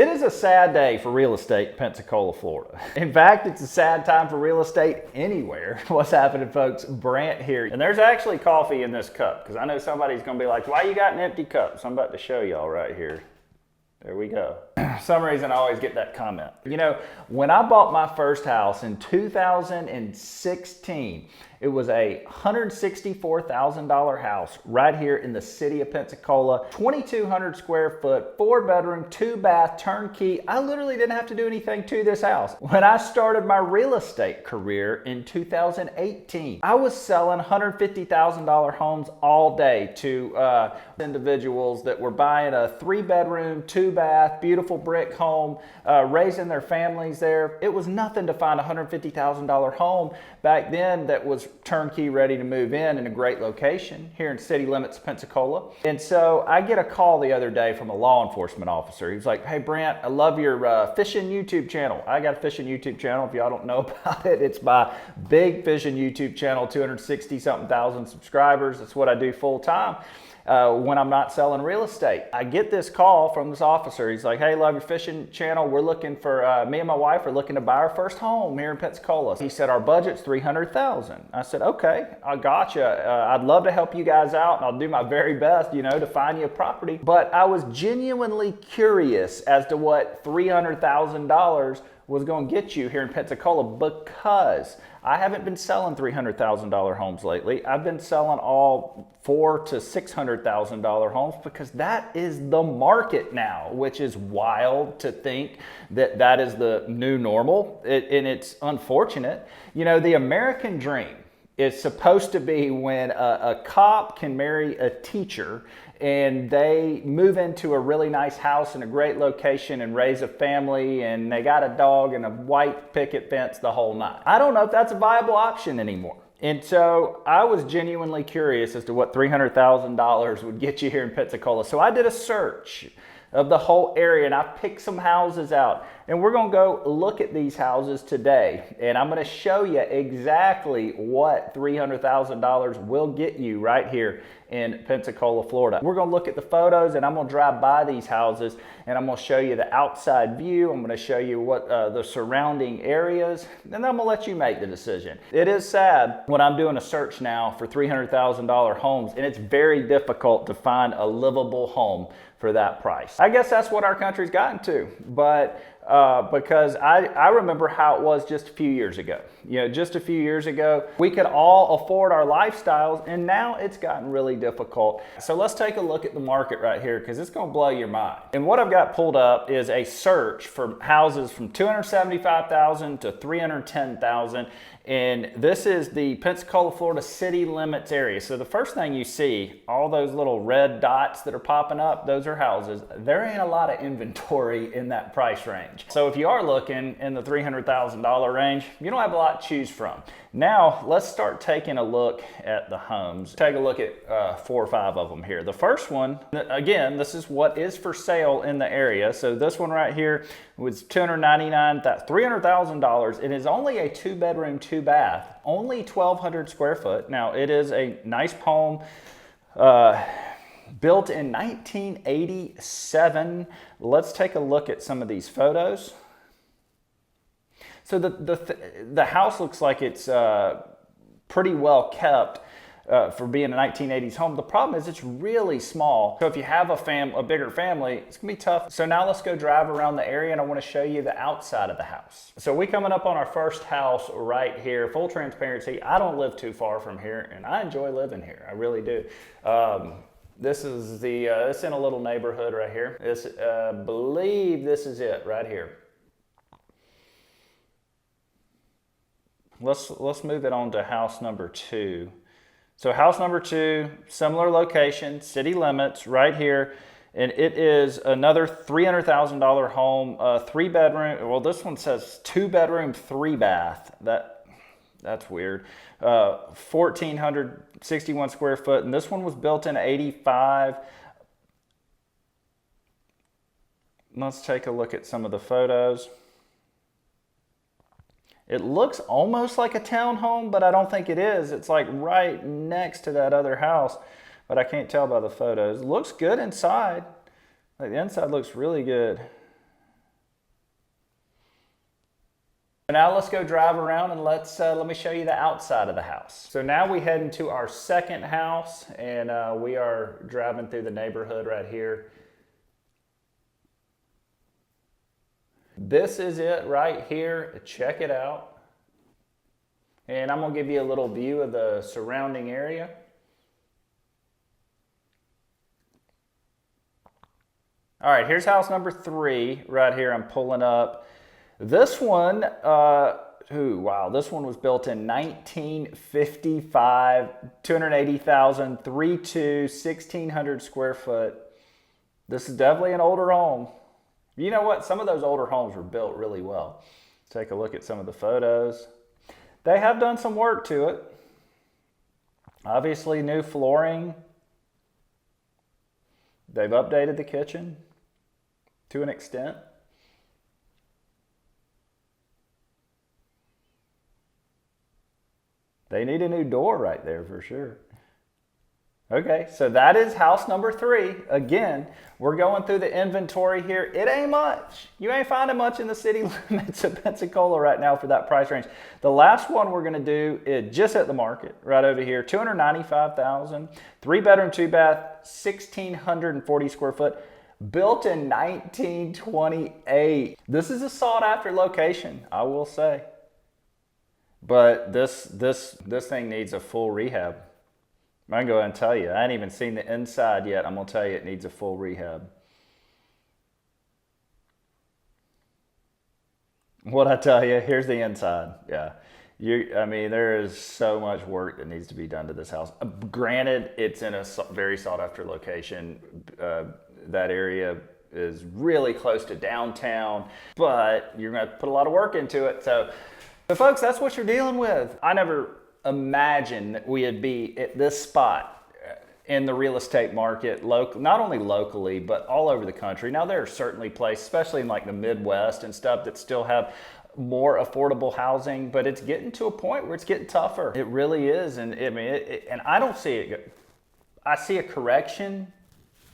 It is a sad day for real estate in Pensacola, Florida. In fact, it's a sad time for real estate anywhere. What's happening, folks? Brant here. And there's actually coffee in this cup, because I know somebody's going to be like, why you got an empty cup? So I'm about to show y'all right here. There we go. For some reason, I always get that comment. You know, when I bought my first house in 2016, it was a $164,000 house right here in the city of Pensacola, 2,200 square foot, 4-bedroom, 2-bath, turnkey. I literally didn't have to do anything to this house. When I started my real estate career in 2018, I was selling $150,000 homes all day to individuals that were buying a 3-bedroom, 2-bath, beautiful brick home, raising their families there. It was nothing to find a $150,000 home back then that was turnkey, ready to move in a great location here in city limits of Pensacola. And so I get a call the other day from a law enforcement officer. He was like, hey Brant, I love your fishing YouTube channel. I got a fishing YouTube channel. If y'all don't know about it, it's my big fishing YouTube channel, 260 something thousand subscribers. That's what I do full time. When I'm not selling real estate. I get this call from this officer. He's like, hey, love your fishing channel. We're looking for, me and my wife are looking to buy our first home here in Pensacola. He said, our budget's $300,000. I said, okay, I gotcha. I'd love to help you guys out, and I'll do my very best, you know, to find you a property. But I was genuinely curious as to what $300,000 was going to get you here in Pensacola, because I haven't been selling $300,000 homes lately. I've been selling all $400,000 to $600,000 homes, because that is the market now, which is wild to think that that is the new normal. And it's unfortunate. You know, the American dream is supposed to be when a cop can marry a teacher and they move into a really nice house in a great location and raise a family, and they got a dog and a white picket fence the whole night. I don't know if that's a viable option anymore. And so I was genuinely curious as to what $300,000 would get you here in Pensacola. So I did a search of the whole area, and I picked some houses out, and we're going to go look at these houses today, and I'm going to show you exactly what $300,000 will get you right here in Pensacola, Florida. We're going to look at the photos, and I'm going to drive by these houses, and I'm going to show you the outside view. I'm going to show you what the surrounding areas, and then I'm going to let you make the decision. It is sad when I'm doing a search now for $300,000 homes, and it's very difficult to find a livable home for that price. I guess that's what our country's gotten to, but because I remember how it was just a few years ago. You know, just a few years ago, we could all afford our lifestyles, and now it's gotten really difficult. So let's take a look at the market right here, because it's gonna blow your mind. And what I've got pulled up is a search for houses from $275,000 to $310,000. And this is the Pensacola, Florida city limits area. So the first thing you see, all those little red dots that are popping up, those are houses. There ain't a lot of inventory in that price range. So if you are looking in the $300,000 range, you don't have a lot to choose from. Now, let's start taking a look at the homes. Take a look at 4 or 5 of them here. The first one, again, this is what is for sale in the area. So this one right here was $300,000. It is only a 2-bedroom, 2-bath, only 1,200 square foot. Now, it is a nice home, built in 1987. Let's take a look at some of these photos. So the house looks like it's pretty well kept for being a 1980s home. The problem is it's really small. So if you have a bigger family, it's gonna be tough. So now let's go drive around the area, and I wanna show you the outside of the house. So we coming up on our first house right here. Full transparency, I don't live too far from here, and I enjoy living here, I really do. This is it's in a little neighborhood right here. I believe this is it right here. Let's move it on to house number 2. So house number 2, similar location, city limits right here. And it is another $300,000 home, 3-bedroom. Well, this one says 2-bedroom, 3-bath. That's weird. 1,461 square foot. And this one was built in 85. Let's take a look at some of the photos. It looks almost like a townhome, but I don't think it is. It's like right next to that other house, but I can't tell by the photos. It looks good inside. Like the inside looks really good. Now let's go drive around and let me show you the outside of the house. So now we head into our second house, and we are driving through the neighborhood right here. This is it right here. Check it out. And I'm gonna give you a little view of the surrounding area. All right, here's house number 3 right here. I'm pulling up. This one, this one was built in 1955, 280,000, 3.2, 1,600 square foot. This is definitely an older home. You know what? Some of those older homes were built really well. Take a look at some of the photos. They have done some work to it. Obviously, new flooring. They've updated the kitchen to an extent. They need a new door right there for sure. Okay, so that is house number 3. Again, we're going through the inventory here. It ain't much. You ain't finding much in the city limits of Pensacola right now for that price range. The last one we're gonna do is just at the market, right over here, 295,000, 3-bedroom, 2-bath, 1,640 square foot, built in 1928. This is a sought after location, I will say. But this thing needs a full rehab. I can go ahead and tell you. I ain't even seen the inside yet. I'm going to tell you it needs a full rehab. What I tell you, here's the inside. Yeah. I mean, there is so much work that needs to be done to this house. Granted, it's in a very sought after location. That area is really close to downtown, but you're going to put a lot of work into it. So folks, that's what you're dealing with. I never imagined that we'd be at this spot in the real estate market, not only locally, but all over the country. Now, there are certainly places, especially in like the Midwest and stuff, that still have more affordable housing, but it's getting to a point where it's getting tougher. It really is. And I mean, and I don't see it. I see a correction.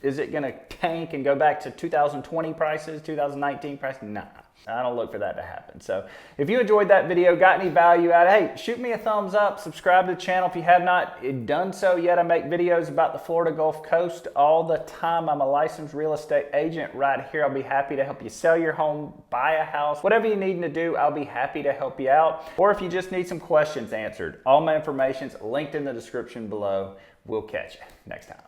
Is it going to tank and go back to 2020 prices, 2019 prices? Nah. I don't look for that to happen. So if you enjoyed that video, got any value out of it, hey, shoot me a thumbs up, subscribe to the channel if you have not done so yet. I make videos about the Florida Gulf Coast all the time. I'm a licensed real estate agent right here. I'll be happy to help you sell your home, buy a house, whatever you need to do, I'll be happy to help you out. Or if you just need some questions answered, all my information's linked in the description below. We'll catch you next time.